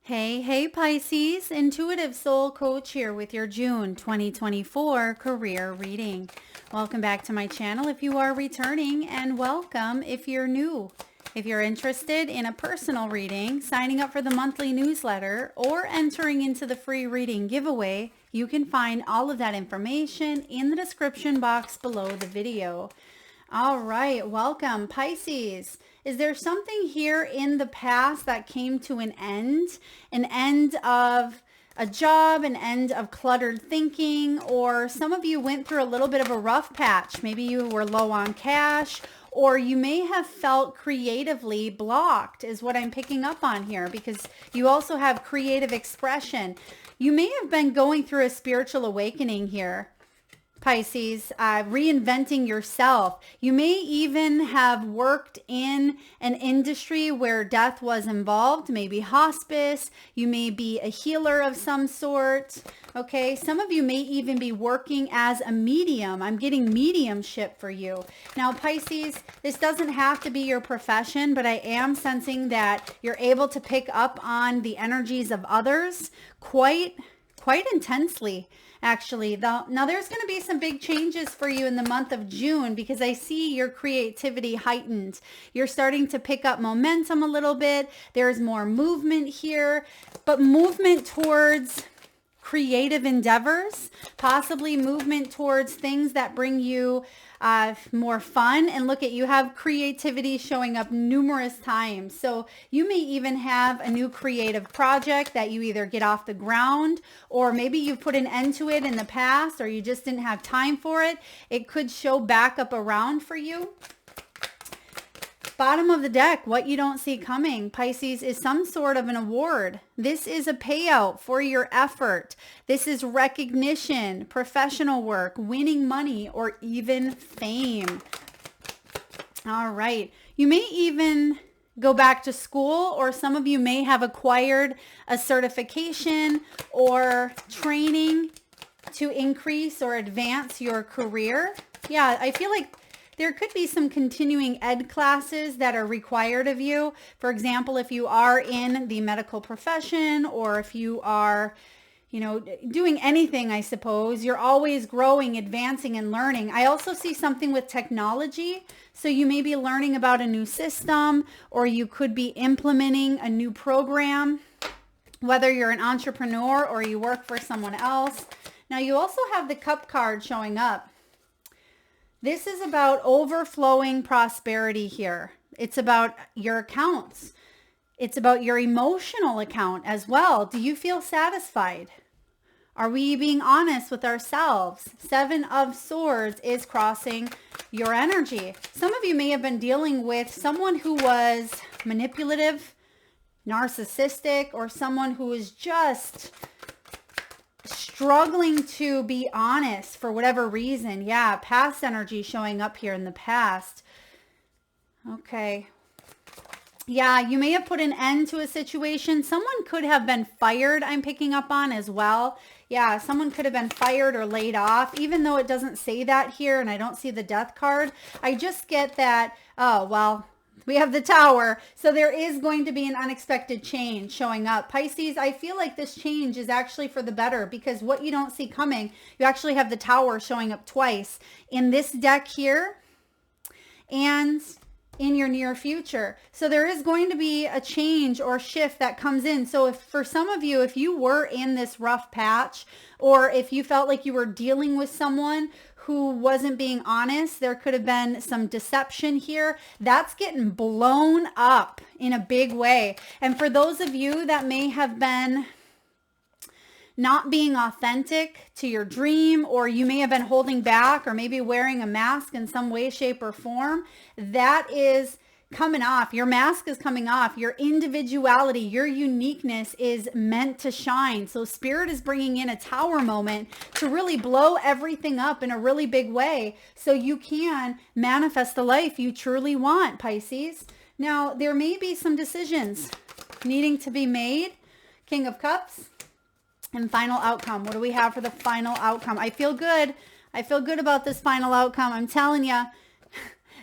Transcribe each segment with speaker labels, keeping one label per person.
Speaker 1: Hey, Pisces, Intuitive Soul Coach here with your June 2024 career reading. Welcome back to my channel if you are returning, and welcome if you're new. If you're interested in a personal reading, signing up for the monthly newsletter, or entering into the free reading giveaway, you can find all of that information in the description box below the video. All right, welcome, Pisces. Is there something here in the past that came to an end of a job, an end of cluttered thinking, or some of you went through a little bit of a rough patch? Maybe you were low on cash, or you may have felt creatively blocked is what I'm picking up on here, because you also have creative expression. You may have been going through a spiritual awakening here, Pisces, reinventing yourself. You may even have worked in an industry where death was involved, maybe hospice. You may be a healer of some sort. Okay, some of you may even be working as a medium. I'm getting mediumship for you. Now, Pisces, this doesn't have to be your profession, but I am sensing that you're able to pick up on the energies of others quite intensely. Actually, now there's going to be some big changes for you in the month of June, because I see your creativity heightened. You're starting to pick up momentum a little bit. There's more movement here, but movement towards creative endeavors, possibly movement towards things that bring you more fun. And look at, you have creativity showing up numerous times. So you may even have a new creative project that you either get off the ground, or maybe you've put an end to it in the past, or you just didn't have time for it. It could show back up around for you. Bottom of the deck, what you don't see coming, Pisces, is some sort of an award. This is a payout for your effort. This is recognition, professional work, winning money, or even fame. All right. You may even go back to school, or some of you may have acquired a certification or training to increase or advance your career. Yeah, I feel like there could be some continuing ed classes that are required of you. For example, if you are in the medical profession, or if you are, doing anything, I suppose, you're always growing, advancing, and learning. I also see something with technology. So you may be learning about a new system, or you could be implementing a new program, whether you're an entrepreneur or you work for someone else. Now, you also have the Cup card showing up. This is about overflowing prosperity here. It's about your accounts. It's about your emotional account as well. Do you feel satisfied? Are we being honest with ourselves? 7 of Swords is crossing your energy. Some of you may have been dealing with someone who was manipulative, narcissistic, or someone who is just struggling to be honest for whatever reason. Yeah, past energy showing up here in the past. Okay. Yeah, you may have put an end to a situation. Someone could have been fired, I'm picking up on as well. Yeah, someone could have been fired or laid off, even though it doesn't say that here and I don't see the Death card. I just get that, oh, well, we have the Tower, so there is going to be an unexpected change showing up. Pisces, I feel like this change is actually for the better, because what you don't see coming, you actually have the Tower showing up twice in this deck here and in your near future. So there is going to be a change or shift that comes in. So if for some of you, if you were in this rough patch, or if you felt like you were dealing with someone who wasn't being honest, there could have been some deception here. That's getting blown up in a big way. And for those of you that may have been not being authentic to your dream, or you may have been holding back, or maybe wearing a mask in some way, shape, or form, that is coming off. Your mask is coming off. Your individuality, your uniqueness is meant to shine. So Spirit is bringing in a Tower moment to really blow everything up in a really big way, so you can manifest the life you truly want, Pisces. Now, there may be some decisions needing to be made. King of Cups. And final outcome. What do we have for the final outcome? I feel good. I feel good about this final outcome. I'm telling you,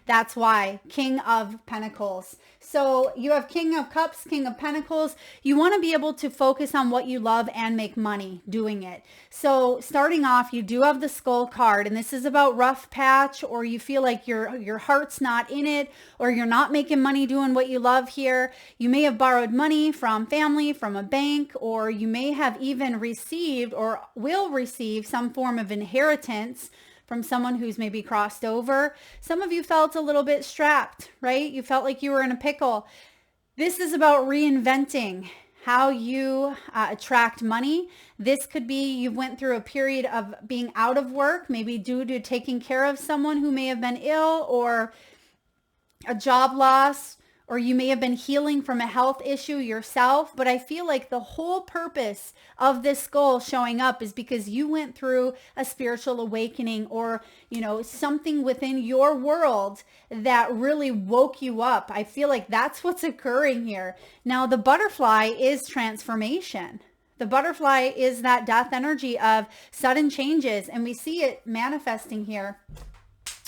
Speaker 1: that's why. King of Pentacles. So you have King of Cups, King of Pentacles. You want to be able to focus on what you love and make money doing it. So starting off, you do have the Skull card, and this is about rough patch, or you feel like your heart's not in it, or you're not making money doing what you love here. You may have borrowed money from family, from a bank, or you may have even received or will receive some form of inheritance from someone who's maybe crossed over. Some of you felt a little bit strapped, right? You felt like you were in a pickle. This is about reinventing how you attract money. This could be you went through a period of being out of work, maybe due to taking care of someone who may have been ill, or a job loss, or you may have been healing from a health issue yourself. But I feel like the whole purpose of this Skull showing up is because you went through a spiritual awakening, or, something within your world that really woke you up. I feel like that's what's occurring here. Now, the butterfly is transformation. The butterfly is that death energy of sudden changes, and we see it manifesting here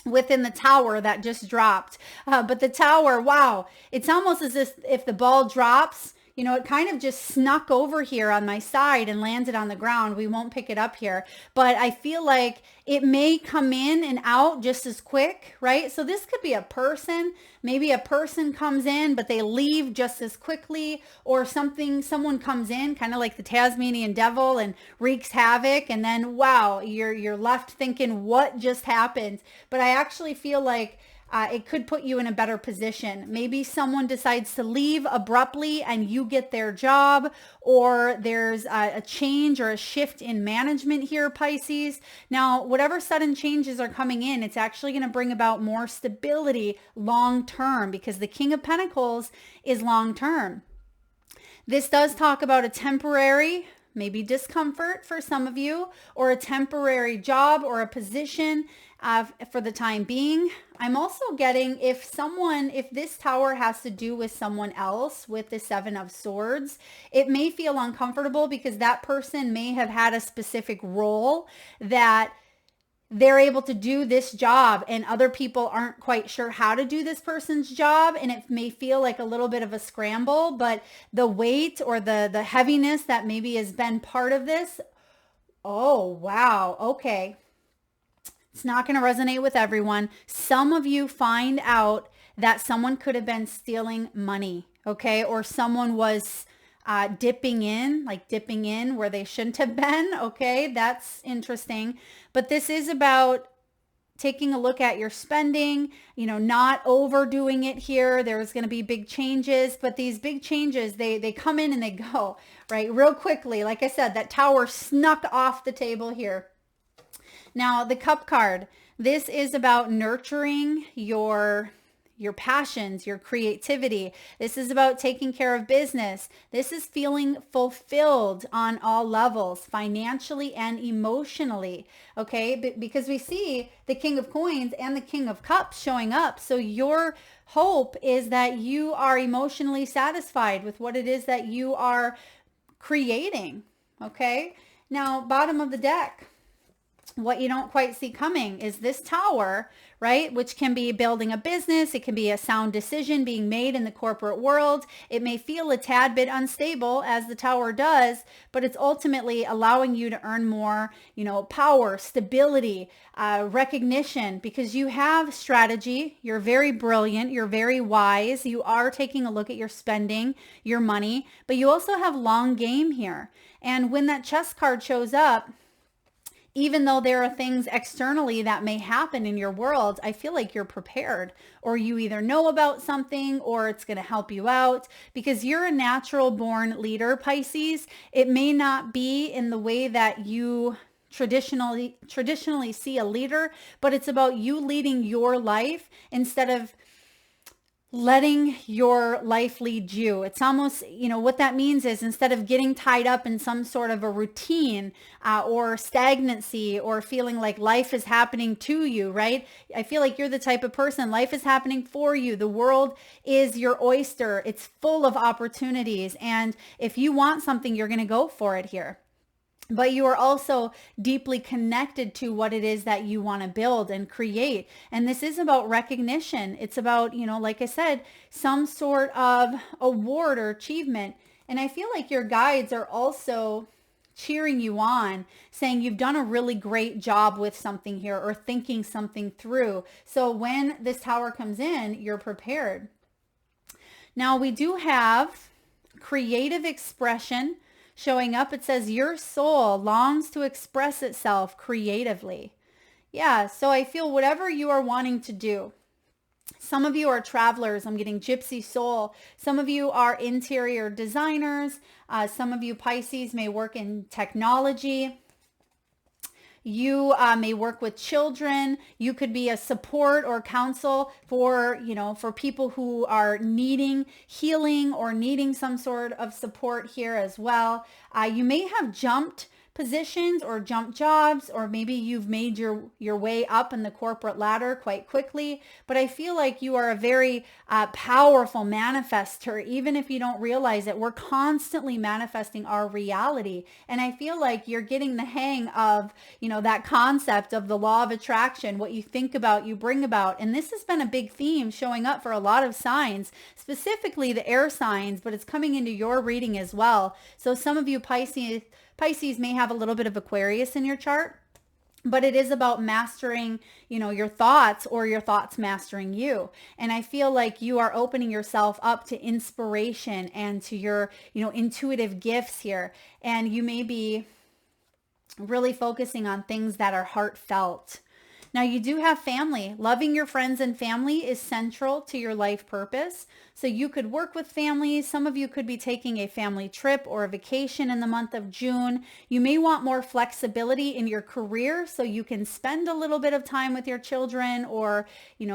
Speaker 1: within the tower that just dropped. But the tower, wow, it's almost as if the ball drops, it kind of just snuck over here on my side and landed on the ground. We won't pick it up here, but I feel like it may come in and out just as quick, right? So this could be a person. Maybe a person comes in, but they leave just as quickly, or someone comes in kind of like the Tasmanian devil and wreaks havoc. And then, wow, you're left thinking, what just happened? But I actually feel like it could put you in a better position. Maybe someone decides to leave abruptly and you get their job, or there's a change or a shift in management here, Pisces. Now, whatever sudden changes are coming in, it's actually going to bring about more stability long term, because the King of Pentacles is long term. This does talk about a temporary, maybe discomfort for some of you, or a temporary job or a position for the time being. I'm also getting if this tower has to do with someone else with the Seven of Swords, it may feel uncomfortable because that person may have had a specific role that they're able to do this job, and other people aren't quite sure how to do this person's job, and it may feel like a little bit of a scramble. But the weight or the heaviness that maybe has been part of this, oh wow, okay, it's not going to resonate with everyone. Some of you find out that someone could have been stealing money, okay, or someone was dipping in where they shouldn't have been. Okay, that's interesting. But this is about taking a look at your spending, not overdoing it here. There's going to be big changes, but these big changes, they come in and they go, right, real quickly. Like I said, that tower snuck off the table here. Now, the Cup card, this is about nurturing your passions, your creativity. This is about taking care of business. This is feeling fulfilled on all levels, financially and emotionally, okay? Because we see the King of Coins and the King of Cups showing up. So your hope is that you are emotionally satisfied with what it is that you are creating, okay? Now, bottom of the deck, what you don't quite see coming is this tower, right? Which can be building a business. It can be a sound decision being made in the corporate world. It may feel a tad bit unstable, as the tower does, but it's ultimately allowing you to earn more, power, stability, recognition, because you have strategy. You're very brilliant. You're very wise. You are taking a look at your spending, your money, but you also have long game here. And when that chess card shows up, even though there are things externally that may happen in your world, I feel like you're prepared, or you either know about something or it's going to help you out, because you're a natural born leader, Pisces. It may not be in the way that you traditionally see a leader, but it's about you leading your life instead of letting your life lead you. It's almost, what that means is instead of getting tied up in some sort of a routine or stagnancy, or feeling like life is happening to you, right? I feel like you're the type of person, life is happening for you. The world is your oyster. It's full of opportunities. And if you want something, you're going to go for it here. but you are also deeply connected to what it is that you want to build and create. And this is about recognition. It's about, like I said, some sort of award or achievement. And I feel like your guides are also cheering you on, saying you've done a really great job with something here or thinking something through. So when this tower comes in, you're prepared. Now we do have creative expression showing up. It says your soul longs to express itself creatively. Yeah, so I feel whatever you are wanting to do. Some of you are travelers. I'm getting gypsy soul. Some of you are interior designers. Some of you Pisces may work in technology. You may work with children. You could be a support or counsel for, for people who are needing healing or needing some sort of support here as well. You may have jumped positions or jump jobs, or maybe you've made your way up in the corporate ladder quite quickly. But I feel like you are a very powerful manifester, even if you don't realize it. We're constantly manifesting our reality. And I feel like you're getting the hang of, that concept of the law of attraction. What you think about, you bring about. And this has been a big theme showing up for a lot of signs, specifically the air signs, but it's coming into your reading as well. So some of you Pisces may have a little bit of Aquarius in your chart, but it is about mastering, your thoughts or your thoughts mastering you. And I feel like you are opening yourself up to inspiration and to your, intuitive gifts here. And you may be really focusing on things that are heartfelt. Now you do have family. Loving your friends and family is central to your life purpose. So you could work with families. Some of you could be taking a family trip or a vacation in the month of June. You may want more flexibility in your career so you can spend a little bit of time with your children, or,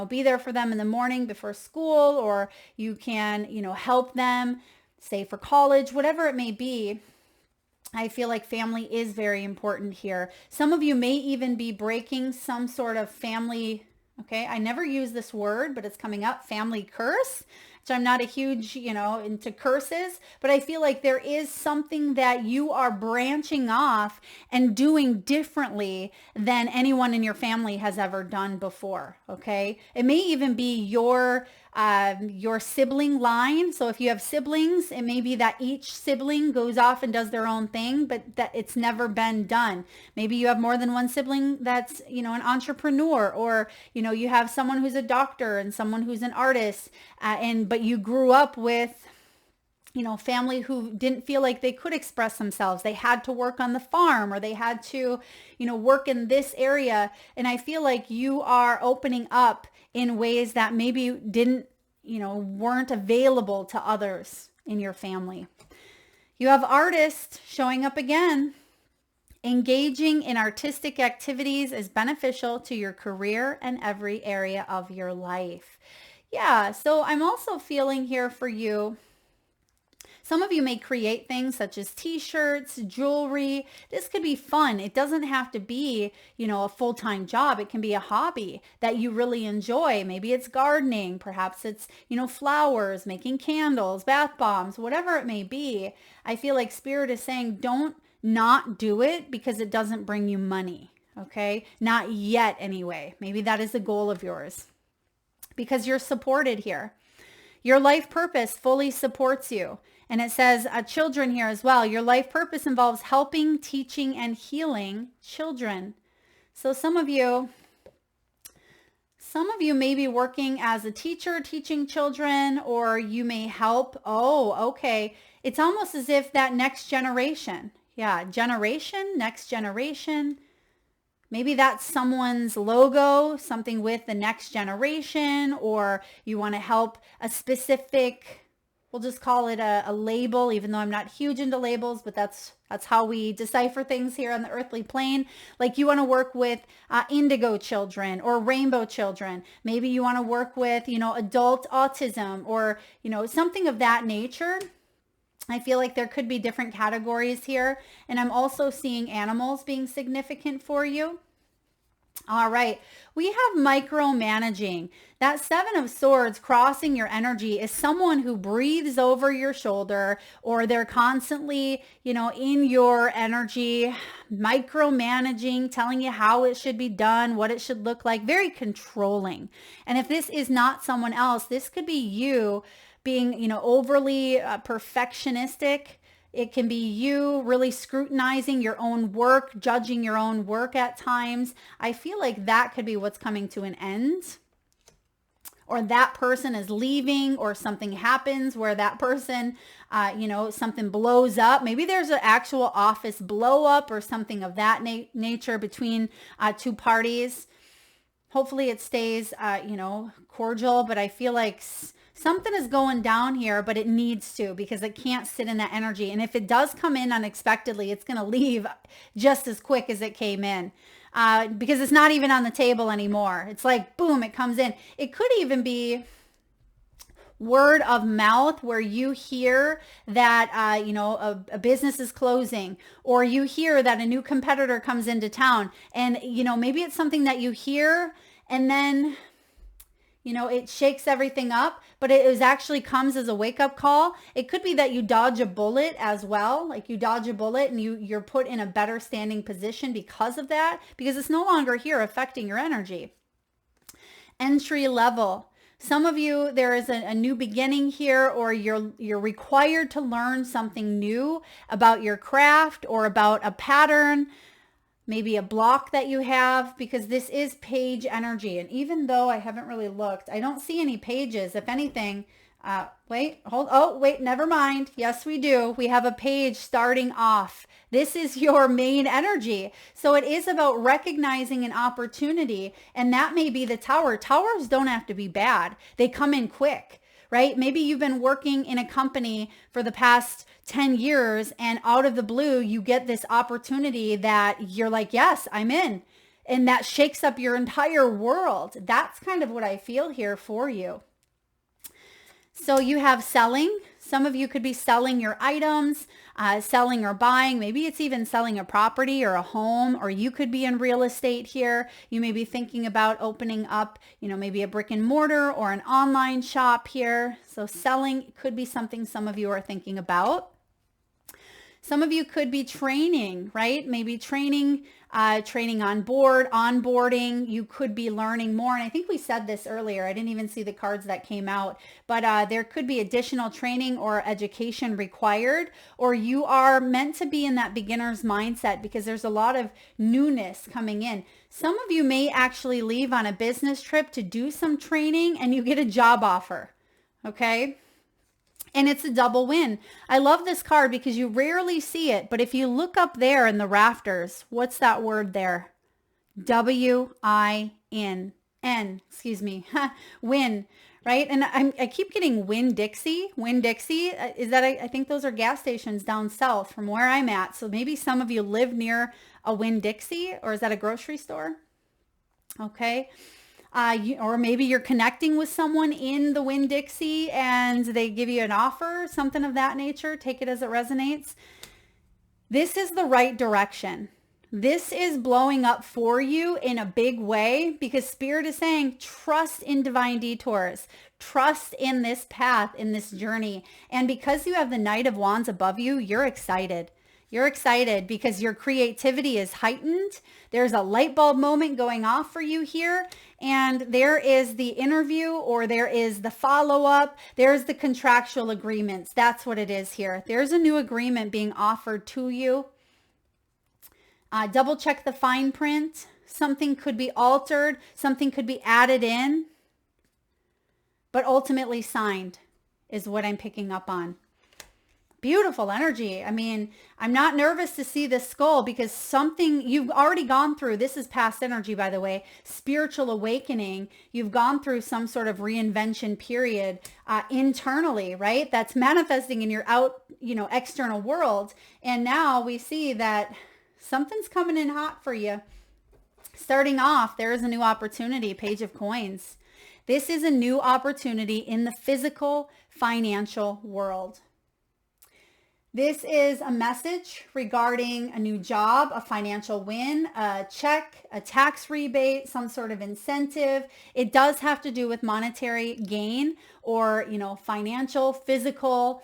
Speaker 1: be there for them in the morning before school, or you can, help them, say for college, whatever it may be. I feel like family is very important here. Some of you may even be breaking some sort of family, okay, I never use this word, but it's coming up, family curse, which I'm not a huge, into curses, but I feel like there is something that you are branching off and doing differently than anyone in your family has ever done before, okay? It may even be your sibling line. So if you have siblings, it may be that each sibling goes off and does their own thing, but that it's never been done. Maybe you have more than one sibling that's, an entrepreneur, or, you have someone who's a doctor and someone who's an artist, but you grew up with, family who didn't feel like they could express themselves. They had to work on the farm, or they had to, work in this area. And I feel like you are opening up in ways that maybe didn't, weren't available to others in your family. You have artists showing up again. Engaging in artistic activities is beneficial to your career and every area of your life. Yeah, so I'm also feeling here for you. Some of you may create things such as t-shirts, jewelry. This could be fun. It doesn't have to be, a full-time job. It can be a hobby that you really enjoy. Maybe it's gardening. Perhaps it's, flowers, making candles, bath bombs, whatever it may be. I feel like Spirit is saying, don't not do it because it doesn't bring you money. Okay? Not yet anyway. Maybe that is a goal of yours because you're supported here. Your life purpose fully supports you. And it says children here as well. Your life purpose involves helping, teaching, and healing children. So some of you may be working as a teacher, teaching children, or you may help. Oh, okay. It's almost as if that next generation. Yeah, generation, next generation. Maybe that's someone's logo, something with the next generation, or you want to help a specific, we'll just call it a label, even though I'm not huge into labels, but that's how we decipher things here on the earthly plane. Like you want to work with indigo children or rainbow children. Maybe you want to work with, adult autism or, something of that nature. I feel like there could be different categories here. And I'm also seeing animals being significant for you. All right. We have micromanaging. That Seven of Swords crossing your energy is someone who breathes over your shoulder, or they're constantly, in your energy, micromanaging, telling you how it should be done, what it should look like, very controlling. And if this is not someone else, this could be you being, overly perfectionistic. It can be you really scrutinizing your own work, judging your own work at times. I feel like that could be what's coming to an end. Or that person is leaving, or something happens where that person, something blows up. Maybe there's an actual office blow up or something of that nature between two parties. Hopefully it stays, cordial, but I feel like something is going down here, but it needs to, because it can't sit in that energy. And if it does come in unexpectedly, it's going to leave just as quick as it came in, because it's not even on the table anymore. It's like, boom, it comes in. It could even be word of mouth, where you hear that, a business is closing, or you hear that a new competitor comes into town, and, maybe it's something that you hear, and then it shakes everything up, but it actually comes as a wake-up call. It could be that you dodge a bullet as well. Like you dodge a bullet and you're put in a better standing position because of that, because it's no longer here affecting your energy. Entry level. Some of you, there is a new beginning here, or you're required to learn something new about your craft or about a pattern, maybe a block that you have, because this is page energy. And even though I haven't really looked, I don't see any pages. If anything, never mind. Yes, we do. We have a page starting off. This is your main energy. So it is about recognizing an opportunity, and that may be the Tower. Towers don't have to be bad. They come in quick, right? Maybe you've been working in a company for the past 10 years, and out of the blue, you get this opportunity that you're like, yes, I'm in. And that shakes up your entire world. That's kind of what I feel here for you. So you have selling. Some of you could be selling your items, selling or buying. Maybe it's even selling a property or a home, or you could be in real estate here. You may be thinking about opening up, maybe a brick and mortar or an online shop here. So selling could be something some of you are thinking about. Some of you could be training, right? Maybe training on board, onboarding. You could be learning more. And I think we said this earlier. I didn't even see the cards that came out, but there could be additional training or education required, or you are meant to be in that beginner's mindset, because there's a lot of newness coming in. Some of you may actually leave on a business trip to do some training, and you get a job offer. Okay. And it's a double win. I love this card because you rarely see it, but if you look up there in the rafters, what's that word there? W-I-N, excuse me, win, right? And I keep getting Winn-Dixie. Winn-Dixie, is that, I think those are gas stations down south from where I'm at. So maybe some of you live near a Winn-Dixie, or is that a grocery store? Okay. Or maybe you're connecting with someone in the Winn-Dixie and they give you an offer, something of that nature. Take it as it resonates. This is the right direction. This is blowing up for you in a big way, because Spirit is saying, trust in divine detours. Trust in this path, in this journey. And because you have the Knight of Wands above you, you're excited. You're excited because your creativity is heightened. There's a light bulb moment going off for you here. And there is the interview, or there is the follow-up. There's the contractual agreements. That's what it is here. There's a new agreement being offered to you. Double check the fine print. Something could be altered. Something could be added in. But ultimately signed is what I'm picking up on. Beautiful energy. I mean, I'm not nervous to see this skull, because something you've already gone through. This is past energy, by the way. Spiritual awakening. You've gone through some sort of reinvention period internally, right? That's manifesting in your external world. And now we see that something's coming in hot for you. Starting off, there is a new opportunity. Page of Coins. This is a new opportunity in the physical, financial world. This is a message regarding a new job, a financial win, a check, a tax rebate, some sort of incentive. It does have to do with monetary gain or, financial, physical,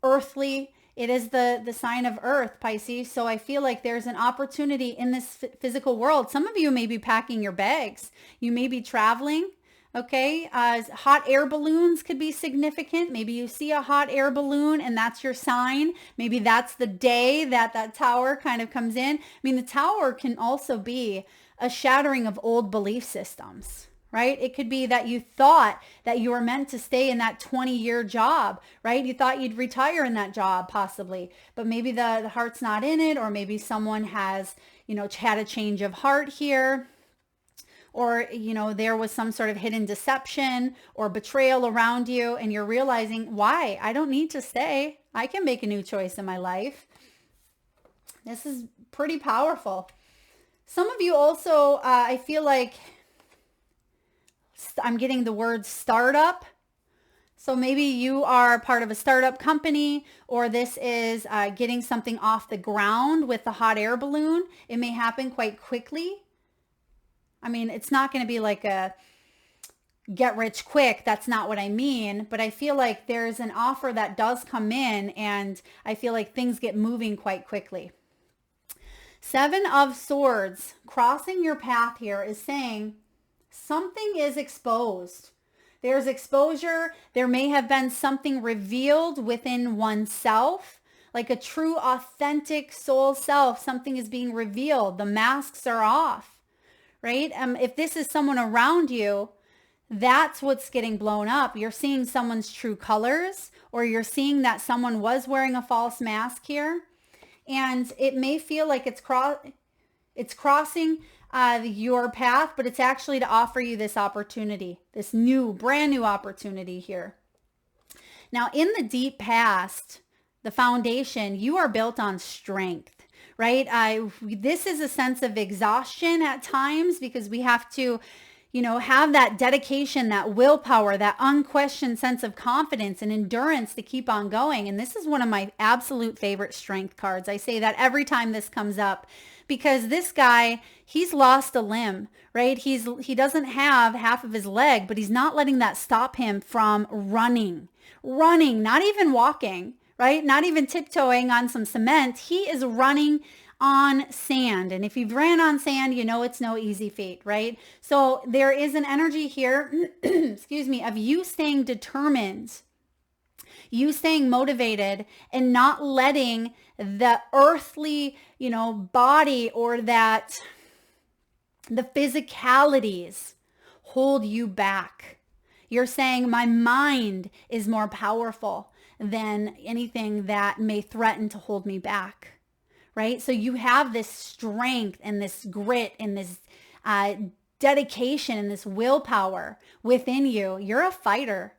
Speaker 1: earthly. It is the sign of earth, Pisces. So I feel like there's an opportunity in this physical world. Some of you may be packing your bags. You may be traveling. Okay, hot air balloons could be significant. Maybe you see a hot air balloon and that's your sign. Maybe that's the day that tower kind of comes in. I mean, the tower can also be a shattering of old belief systems, right? It could be that you thought that you were meant to stay in that 20-year job, right? You thought you'd retire in that job possibly, but maybe the heart's not in it, or maybe someone has, had a change of heart here. Or, there was some sort of hidden deception or betrayal around you, and you're realizing, why? I don't need to stay. I can make a new choice in my life. This is pretty powerful. Some of you also, I feel like I'm getting the word startup. So maybe you are part of a startup company, or this is getting something off the ground with the hot air balloon. It may happen quite quickly. I mean, it's not going to be like a get rich quick. That's not what I mean. But I feel like there's an offer that does come in, and I feel like things get moving quite quickly. 7 of Swords crossing your path here is saying something is exposed. There's exposure. There may have been something revealed within oneself, like a true, authentic soul self. Something is being revealed. The masks are off. Right? If this is someone around you, that's what's getting blown up. You're seeing someone's true colors, or you're seeing that someone was wearing a false mask here. And it may feel like it's crossing your path, but it's actually to offer you this opportunity, this brand new opportunity here. Now, in the deep past, the foundation, you are built on strength. Right? This is a sense of exhaustion at times, because we have to, have that dedication, that willpower, that unquestioned sense of confidence and endurance to keep on going. And this is one of my absolute favorite strength cards. I say that every time this comes up, because this guy, he's lost a limb, right? He doesn't have half of his leg, but he's not letting that stop him from running, not even walking. Right? Not even tiptoeing on some cement. He is running on sand. And if you've ran on sand, it's no easy feat, right? So there is an energy here, excuse me, of you staying determined, you staying motivated, and not letting the earthly, body or the physicalities hold you back. You're saying my mind is more powerful than anything that may threaten to hold me back, right? So you have this strength and this grit and this dedication and this willpower within you. You're a fighter.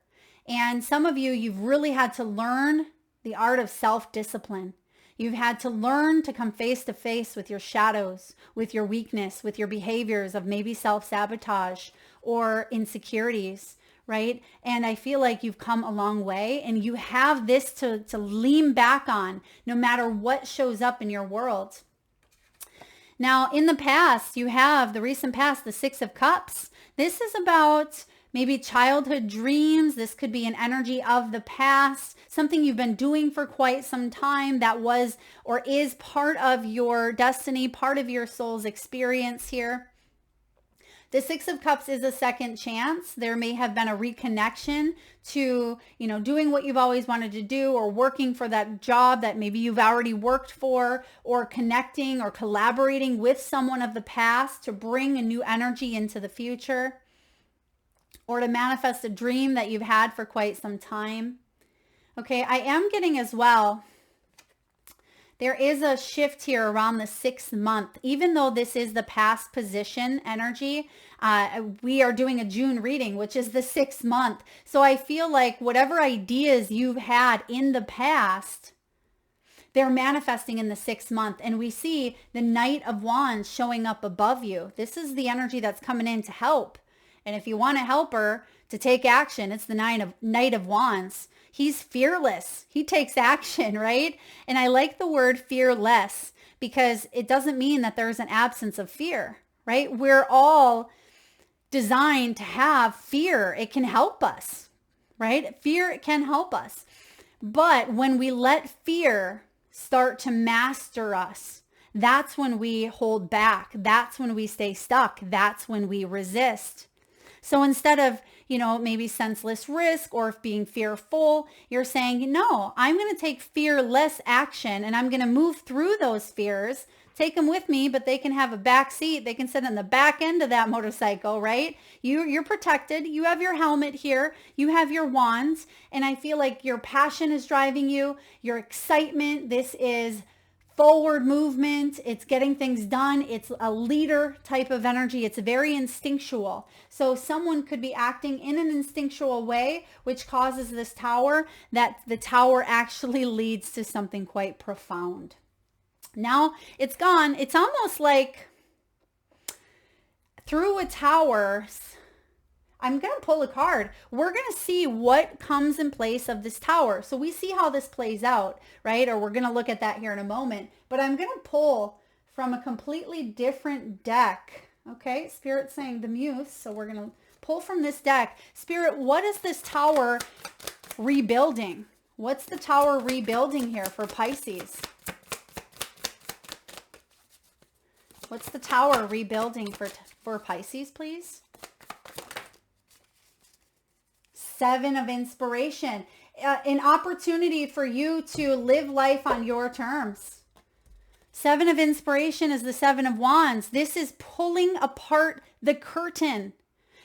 Speaker 1: And some of you, you've really had to learn the art of self-discipline. You've had to learn to come face to face with your shadows, with your weakness, with your behaviors of maybe self-sabotage or insecurities. Right? And I feel like you've come a long way, and you have this to lean back on no matter what shows up in your world. Now, in the past, you have the recent past, the 6 of Cups. This is about maybe childhood dreams. This could be an energy of the past, something you've been doing for quite some time that was or is part of your destiny, part of your soul's experience here. The 6 of Cups is a second chance. There may have been a reconnection to, doing what you've always wanted to do, or working for that job that maybe you've already worked for, or connecting or collaborating with someone of the past to bring a new energy into the future, or to manifest a dream that you've had for quite some time. Okay, I am getting as well, there is a shift here around the 6th month. Even though this is the past position energy, we are doing a June reading, which is the 6th month. So I feel like whatever ideas you've had in the past, they're manifesting in the 6th month. And we see the Knight of Wands showing up above you. This is the energy that's coming in to help. And if you want a helper to take action, it's the Knight of Wands. He's fearless. He takes action, right? And I like the word fearless because it doesn't mean that there's an absence of fear, right? We're all designed to have fear. It can help us, right? Fear can help us. But when we let fear start to master us, that's when we hold back. That's when we stay stuck. That's when we resist. So instead of, maybe senseless risk or being fearful, you're saying, no, I'm going to take fearless action and I'm going to move through those fears, take them with me, but they can have a back seat. They can sit on the back end of that motorcycle, right? You're protected. You have your helmet here. You have your wands. And I feel like your passion is driving you, your excitement. This is forward movement. It's getting things done. It's a leader type of energy. It's very instinctual. So someone could be acting in an instinctual way, which causes this tower, that the tower actually leads to something quite profound. Now it's gone. It's almost like through a tower. I'm going to pull a card. We're going to see what comes in place of this tower. So we see how this plays out, right? Or we're going to look at that here in a moment. But I'm going to pull from a completely different deck. Okay, Spirit's saying the Muse. So we're going to pull from this deck. Spirit, what is this tower rebuilding? What's the tower rebuilding here for Pisces? What's the tower rebuilding for Pisces, please? Seven of Inspiration, an opportunity for you to live life on your terms. Seven of Inspiration is the Seven of Wands. This is pulling apart the curtain.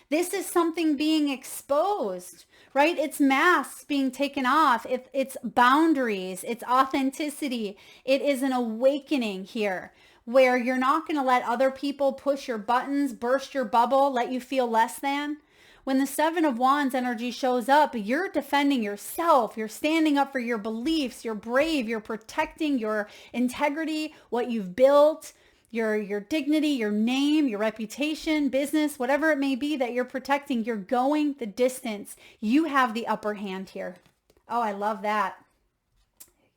Speaker 1: This is something being exposed, right? It's masks being taken off. It's boundaries. It's authenticity. It is an awakening here where you're not going to let other people push your buttons, burst your bubble, let you feel less than. When the Seven of Wands energy shows up, you're defending yourself. You're standing up for your beliefs. You're brave. You're protecting your integrity, what you've built, your dignity, your name, your reputation, business, whatever it may be that you're protecting. You're going the distance. You have the upper hand here. Oh, I love that.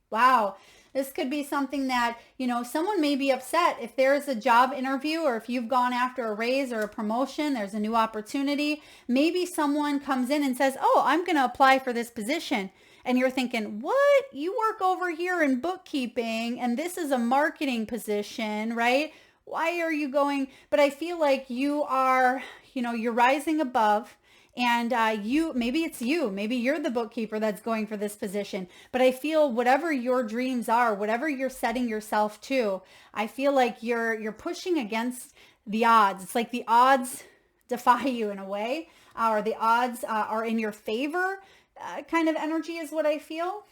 Speaker 1: Wow. This could be something that, someone may be upset if there's a job interview or if you've gone after a raise or a promotion, there's a new opportunity. Maybe someone comes in and says, oh, I'm going to apply for this position. And you're thinking, what? You work over here in bookkeeping and this is a marketing position, right? Why are you going? But I feel like you are, you're rising above. And maybe you're the bookkeeper that's going for this position. But I feel whatever your dreams are, whatever you're setting yourself to, I feel like you're pushing against the odds. It's like the odds defy you in a way, or the odds are in your favor kind of energy is what I feel.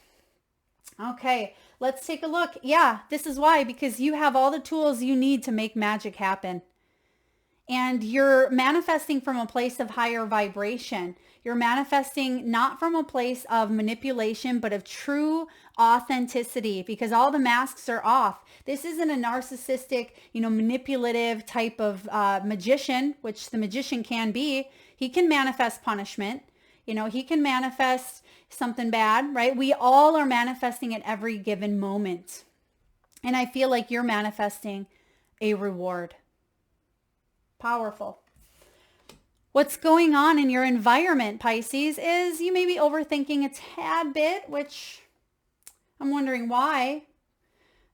Speaker 1: Okay, let's take a look. Yeah, this is why, because you have all the tools you need to make magic happen. And you're manifesting from a place of higher vibration. You're manifesting not from a place of manipulation, but of true authenticity, because all the masks are off. This isn't a narcissistic, manipulative type of magician, which the magician can be. He can manifest punishment. He can manifest something bad, right? We all are manifesting at every given moment. And I feel like you're manifesting a reward. Powerful. What's going on in your environment, Pisces, is you may be overthinking a tad bit, which I'm wondering why.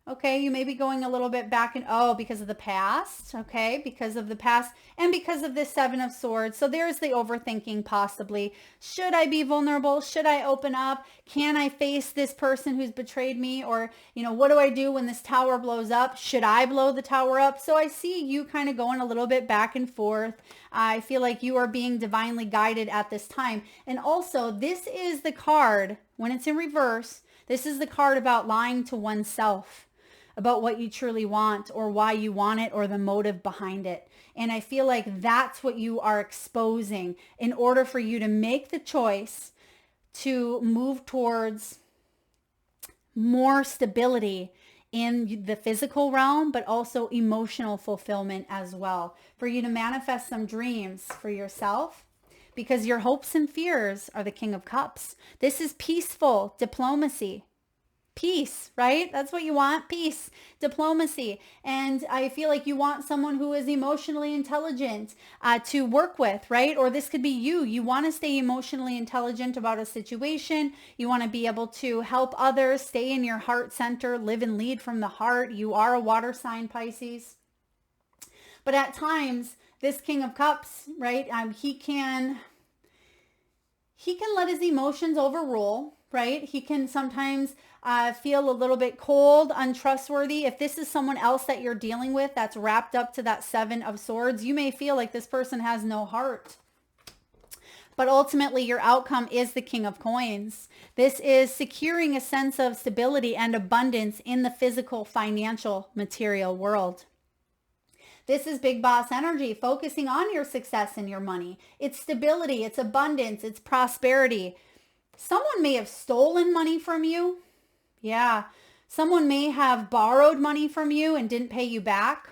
Speaker 1: Okay, you may be going a little bit back because of the past, okay, because of the past and because of the Seven of Swords. So there's the overthinking possibly. Should I be vulnerable? Should I open up? Can I face this person who's betrayed me? Or, what do I do when this tower blows up? Should I blow the tower up? So I see you kind of going a little bit back and forth. I feel like you are being divinely guided at this time. And also, this is the card, when it's in reverse, this is the card about lying to oneself, about what you truly want or why you want it or the motive behind it. And I feel like that's what you are exposing in order for you to make the choice to move towards more stability in the physical realm, but also emotional fulfillment as well. For you to manifest some dreams for yourself, because your hopes and fears are the King of Cups. This is peaceful diplomacy. Peace, right? That's what you want. Peace, diplomacy. And I feel like you want someone who is emotionally intelligent to work with, right? Or this could be you. You want to stay emotionally intelligent about a situation. You want to be able to help others, stay in your heart center, live and lead from the heart. You are a water sign, Pisces. But at times, this King of Cups, right? He can let his emotions overrule, right? He can sometimes feel a little bit cold, untrustworthy. If this is someone else that you're dealing with that's wrapped up to that Seven of Swords, you may feel like this person has no heart. But ultimately, your outcome is the King of Coins. This is securing a sense of stability and abundance in the physical, financial, material world. This is big boss energy, focusing on your success and your money. It's stability, it's abundance, it's prosperity. Someone may have stolen money from you. Yeah. Someone may have borrowed money from you and didn't pay you back.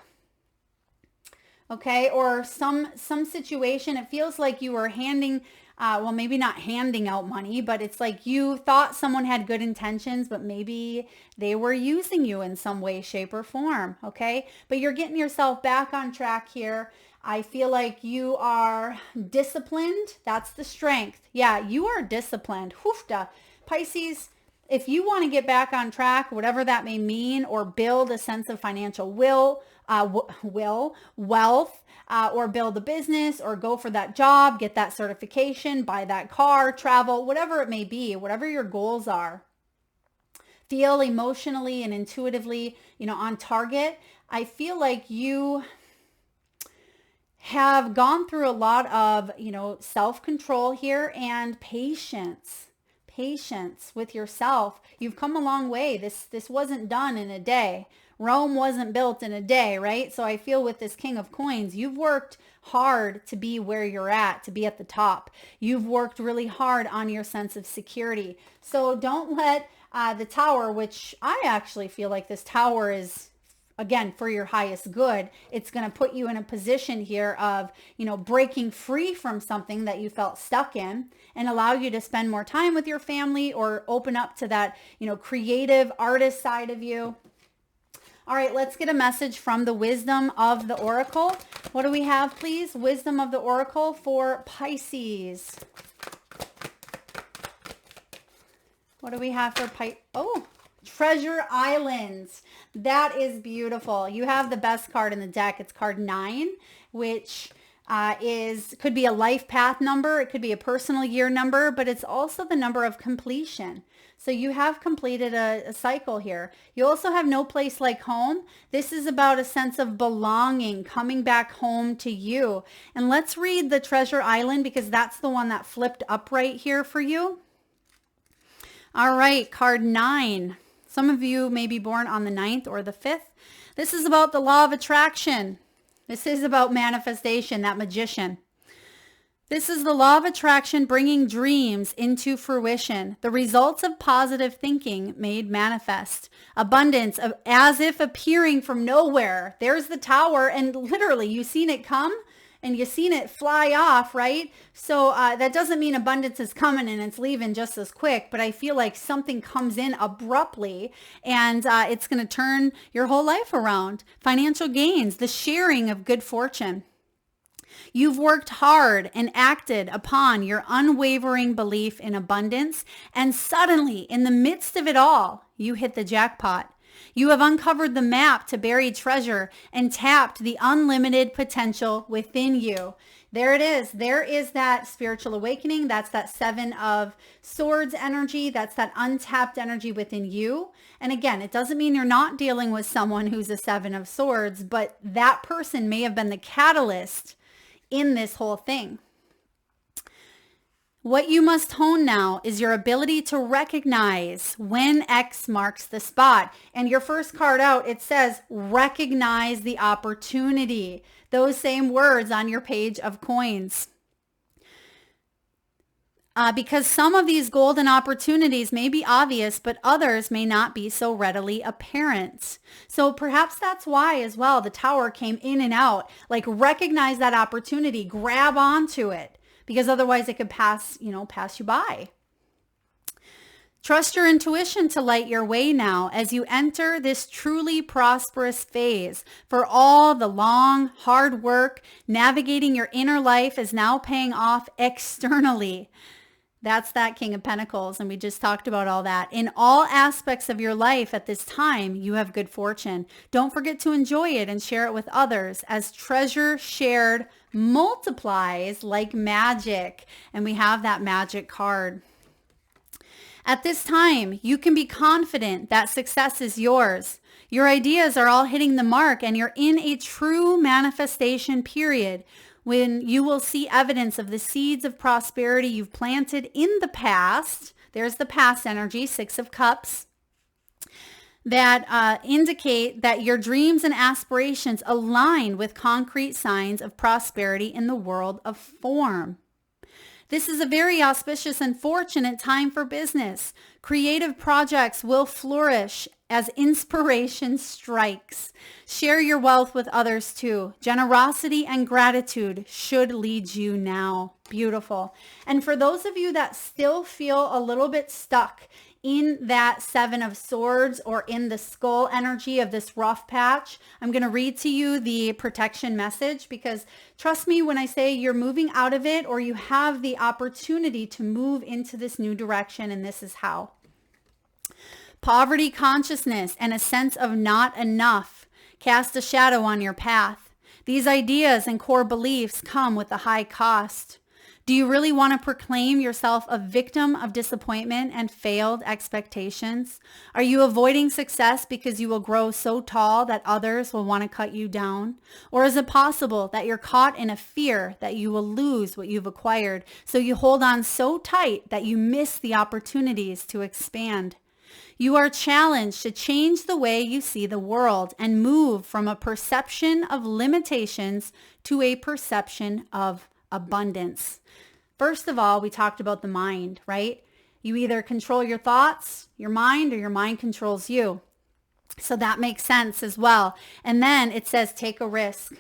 Speaker 1: Okay. Or some situation, it feels like you were handing, well, maybe not handing out money, but it's like you thought someone had good intentions, but maybe they were using you in some way, shape, or form. Okay. But you're getting yourself back on track here. I feel like you are disciplined. That's the strength. Yeah, you are disciplined. Hoofda. Pisces, if you want to get back on track, whatever that may mean, or build a sense of financial wealth, or build a business, or go for that job, get that certification, buy that car, travel, whatever it may be, whatever your goals are, feel emotionally and intuitively, on target. I feel like you have gone through a lot of, self-control here and patience with yourself. You've come a long way. This wasn't done in a day. Rome wasn't built in a day, right? So I feel with this King of Coins, you've worked hard to be where you're at, to be at the top. You've worked really hard on your sense of security. So don't let the Tower, which I actually feel like this Tower is, again, for your highest good. It's going to put you in a position here of, breaking free from something that you felt stuck in and allow you to spend more time with your family or open up to that, creative artist side of you. All right, let's get a message from the Wisdom of the Oracle. What do we have, please? Wisdom of the Oracle for Pisces. What do we have for Pisces? Oh, Treasure Islands. That is beautiful. You have the best card in the deck. It's card 9, which could be a life path number. It could be a personal year number, but it's also the number of completion. So you have completed a cycle here. You also have No Place Like Home. This is about a sense of belonging, coming back home to you. And let's read the Treasure Island because that's the one that flipped upright here for you. All right, card 9. Some of you may be born on the 9th or the 5th. This is about the law of attraction. This is about manifestation, that magician. This is the law of attraction bringing dreams into fruition. The results of positive thinking made manifest. Abundance of as if appearing from nowhere. There's the Tower and literally you've seen it come and you've seen it fly off, right? So that doesn't mean abundance is coming and it's leaving just as quick, but I feel like something comes in abruptly and it's going to turn your whole life around. Financial gains, the sharing of good fortune. You've worked hard and acted upon your unwavering belief in abundance, and suddenly, in the midst of it all, you hit the jackpot. You have uncovered the map to buried treasure and tapped the unlimited potential within you. There it is. There is that spiritual awakening. That's that Seven of Swords energy. That's that untapped energy within you. And again, it doesn't mean you're not dealing with someone who's a Seven of Swords, but that person may have been the catalyst in this whole thing. What you must hone now is your ability to recognize when X marks the spot. And your first card out, it says, recognize the opportunity. Those same words on your page of coins. Because some of these golden opportunities may be obvious, but others may not be so readily apparent. So perhaps that's why as well the Tower came in and out. Like recognize that opportunity, grab onto it. because otherwise it could pass you by. Trust your intuition to light your way now as you enter this truly prosperous phase. For all the long, hard work, navigating your inner life is now paying off externally. That's that King of Pentacles, and we just talked about all that. In all aspects of your life at this time, you have good fortune. Don't forget to enjoy it and share it with others, as treasure shared multiplies like magic. And we have that magic card. At this time, you can be confident that success is yours. Your ideas are all hitting the mark, and you're in a true manifestation period when you will see evidence of the seeds of prosperity you've planted in the past. There's the past energy, 6 of Cups, that indicate that your dreams and aspirations align with concrete signs of prosperity in the world of form. This is a very auspicious and fortunate time for business. Creative projects will flourish as inspiration strikes. Share your wealth with others too. Generosity and gratitude should lead you now. Beautiful. And for those of you that still feel a little bit stuck in that 7 of Swords or in the skull energy of this rough patch, I'm going to read to you the protection message, because trust me when I say you're moving out of it, or you have the opportunity to move into this new direction, and this is how. Poverty consciousness and a sense of not enough cast a shadow on your path. These ideas and core beliefs come with a high cost. Do you really want to proclaim yourself a victim of disappointment and failed expectations? Are you avoiding success because you will grow so tall that others will want to cut you down? Or is it possible that you're caught in a fear that you will lose what you've acquired, so you hold on so tight that you miss the opportunities to expand? You are challenged to change the way you see the world and move from a perception of limitations to a perception of abundance. First of all, we talked about the mind, right? You either control your thoughts, your mind, or your mind controls you. So that makes sense as well. And then it says, take a risk.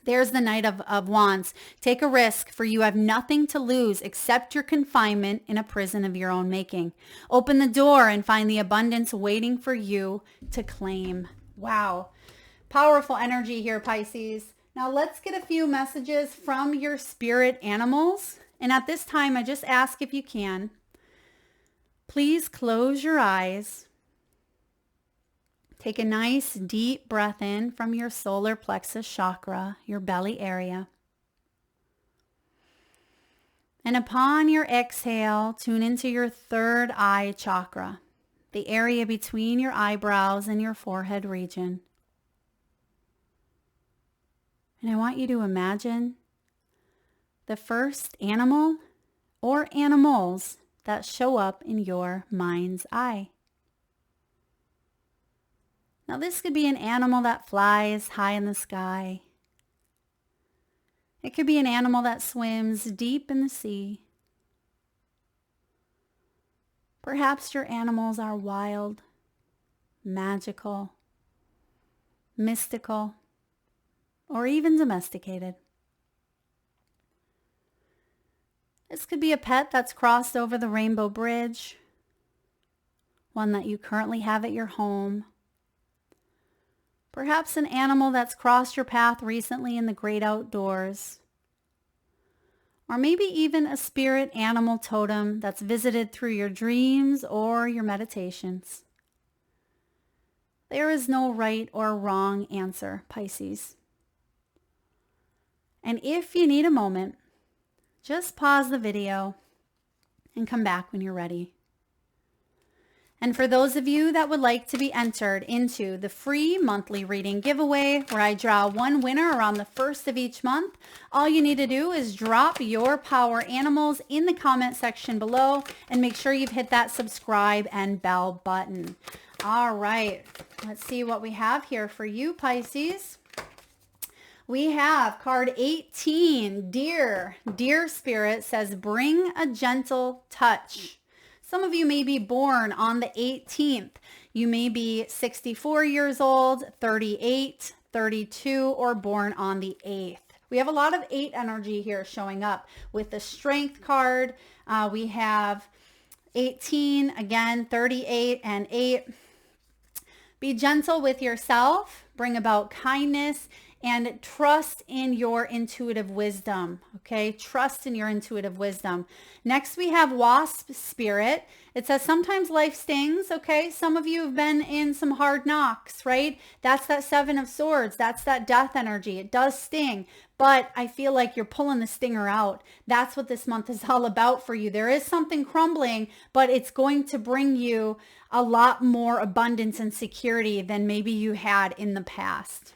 Speaker 1: There's the Knight of Wands. Take a risk, for you have nothing to lose except your confinement in a prison of your own making. Open the door and find the abundance waiting for you to claim. Wow. Powerful energy here, Pisces. Now let's get a few messages from your spirit animals. And at this time, I just ask, if you can, please close your eyes. Take a nice deep breath in from your solar plexus chakra, your belly area. And upon your exhale, tune into your third eye chakra, the area between your eyebrows and your forehead region. And I want you to imagine the first animal or animals that show up in your mind's eye. Now this could be an animal that flies high in the sky. It could be an animal that swims deep in the sea. Perhaps your animals are wild, magical, mystical, or even domesticated. This could be a pet that's crossed over the rainbow bridge, one that you currently have at your home. Perhaps an animal that's crossed your path recently in the great outdoors. Or maybe even a spirit animal totem that's visited through your dreams or your meditations. There is no right or wrong answer, Pisces. And if you need a moment, just pause the video and come back when you're ready. And for those of you that would like to be entered into the free monthly reading giveaway, where I draw one winner around the first of each month, all you need to do is drop your power animals in the comment section below, and make sure you've hit that subscribe and bell button. All right, let's see what we have here for you, Pisces. We have card 18, Dear. Dear Spirit says, bring a gentle touch. Some of you may be born on the 18th. You may be 64 years old, 38, 32, or born on the 8th. We have a lot of 8 energy here showing up with the Strength card. We have 18, again, 38 and 8. Be gentle with yourself, bring about kindness, and trust in your intuitive wisdom, okay? Trust in your intuitive wisdom. Next, we have Wasp Spirit. It says sometimes life stings, okay? Some of you have been in some hard knocks, right? That's that 7 of Swords. That's that death energy. It does sting, but I feel like you're pulling the stinger out. That's what this month is all about for you. There is something crumbling, but it's going to bring you a lot more abundance and security than maybe you had in the past.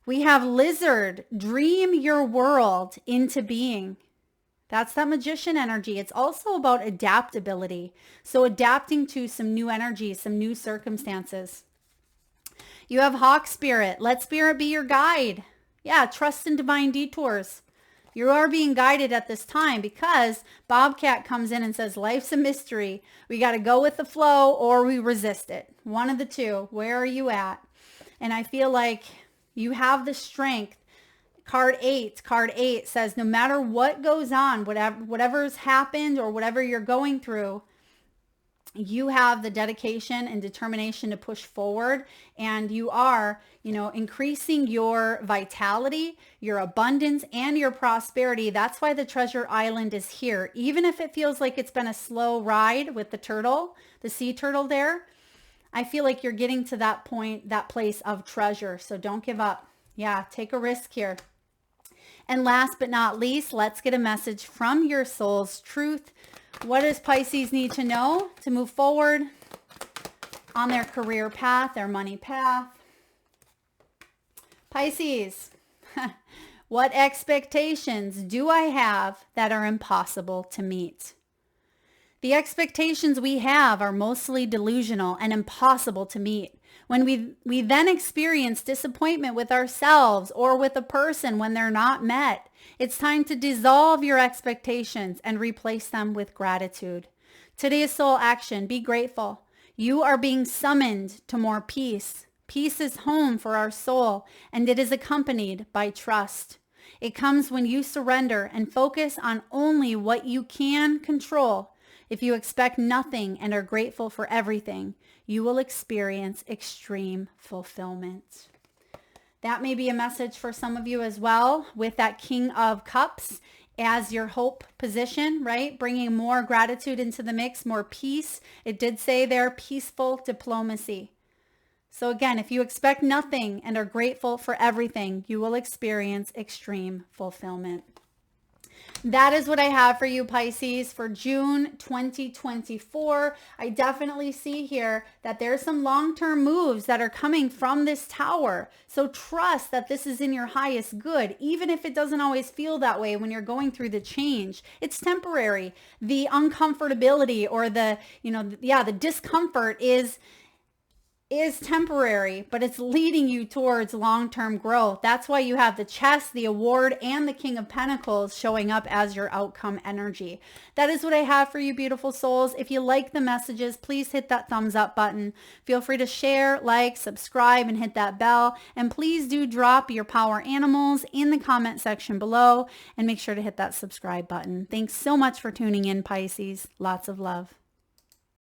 Speaker 1: We have Lizard, dream your world into being. That's that Magician energy. It's also about adaptability. So adapting to some new energy, some new circumstances. You have Hawk Spirit. Let Spirit be your guide. Yeah, trust in divine detours. You are being guided at this time because Bobcat comes in and says, life's a mystery. We got to go with the flow or we resist it. One of the two. Where are you at? And I feel like you have the strength. Card 8 says no matter what goes on, whatever's happened or whatever you're going through, you have the dedication and determination to push forward, and you are, increasing your vitality, your abundance, and your prosperity. That's why the Treasure Island is here. Even if it feels like it's been a slow ride with the turtle, the sea turtle there, I feel like you're getting to that point, that place of treasure. So don't give up. Yeah, take a risk here. And last but not least, let's get a message from your soul's truth. What does Pisces need to know to move forward on their career path, their money path? Pisces, what expectations do I have that are impossible to meet? The expectations we have are mostly delusional and impossible to meet. When we then experience disappointment with ourselves or with a person when they're not met, it's time to dissolve your expectations and replace them with gratitude. Today's soul action, be grateful. You are being summoned to more peace. Peace is home for our soul, and it is accompanied by trust. It comes when you surrender and focus on only what you can control. If you expect nothing and are grateful for everything, you will experience extreme fulfillment. That may be a message for some of you as well, with that King of Cups as your hope position, right? Bringing more gratitude into the mix, more peace. It did say there, peaceful diplomacy. So again, if you expect nothing and are grateful for everything, you will experience extreme fulfillment. That is what I have for you, Pisces, for June 2024. I definitely see here that there's some long-term moves that are coming from this tower. So trust that this is in your highest good, even if it doesn't always feel that way when you're going through the change. It's temporary. The uncomfortability or the discomfort is temporary, but it's leading you towards long-term growth. That's why you have the chest, the award, and the King of Pentacles showing up as your outcome energy. That is what I have for you, beautiful souls. If you like the messages, please hit that thumbs up button. Feel free to share, like, subscribe, and hit that bell. And please do drop your power animals in the comment section below, and make sure to hit that subscribe button. Thanks so much for tuning in, Pisces. Lots of love.